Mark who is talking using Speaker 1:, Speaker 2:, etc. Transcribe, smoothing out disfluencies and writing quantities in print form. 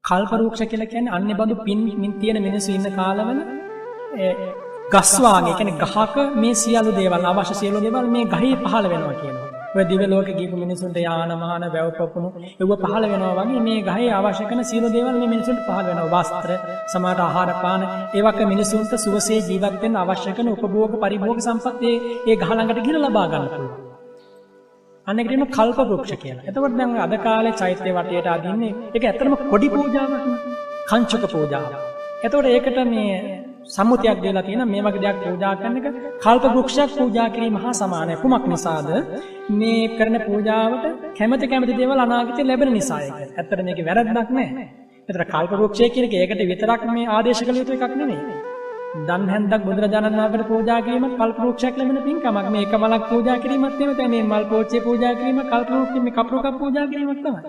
Speaker 1: කල්ප වෘක්ෂ කියලා කියන්නේ අන්නේ බඳු පින් තියෙන මිනිස්සු ඉන්න කාලවල ගස් වාගේ කියන්නේ ගහක මේ සියලු දේවල් අවශ්‍ය සියලු දේවල් මේ ගහේ පහළ වෙනවා කියනවා. ඔය දිව්‍ය ලෝකෙ ගිහපු මිනිසුන්ට යාන වාහන වැව පොකුණු ඒව පහළ වෙනවා වගේ මේ ගහේ අවශ්‍ය කරන සියලු දේවල් මේ මිනිසුන්ට පහළ වෙනවා. වස්ත්‍ර, සමාන ආහාර පාන ඒවක මිනිසුන්ට සුවසේ ජීවත් වෙන්න අවශ්‍ය කරන උපභෝග පරිභෝග සම්පත් ඒ ගහ ළඟට ගිහින් ලබා ගන්න පුළුවන්. අන්න ඒකට කියනවා කල්ප වෘක්ෂ කියලා. එතකොට දැන් අද කාලේ චෛත්‍ය වටේට අදින්නේ ඒක ඇත්තටම කොඩි පූජාවක් නේ. කංචක පූජාව. එතකොට ඒකට මේ සම්මුතියක් දෙලා තියෙනවා මේ වගේ දෙයක් පූජා කරන එක කල්ප වෘක්ෂයක් පූජා කිරීම හා සමානයි. කුමක් නිසාද? මේ කරන පූජාවට කැමැති දේවල් අනාගතේ ලැබෙන නිසා ඒක. ඇත්තට මේකේ වැරද්දක් නැහැ. ඒතර කල්ප වෘක්ෂය කියන එක ඒකට විතරක් මේ ආදේශ කළ යුතු එකක් නෙමෙයි. දන් හැන්දක් බුදුරජාණන් වහන්සේට පූජා කිරීමත් කල්ප වෘක්ෂයක් ලැබෙන පින්කමක්. මේ එක මලක් පූජා කිරීමත් එහෙම තමයි මේ මල් පෝච්චිය පූජා කිරීම කල්ප වෘක්ෂෙ මේ කප්රුකක් පූජා කිරීමක් තමයි.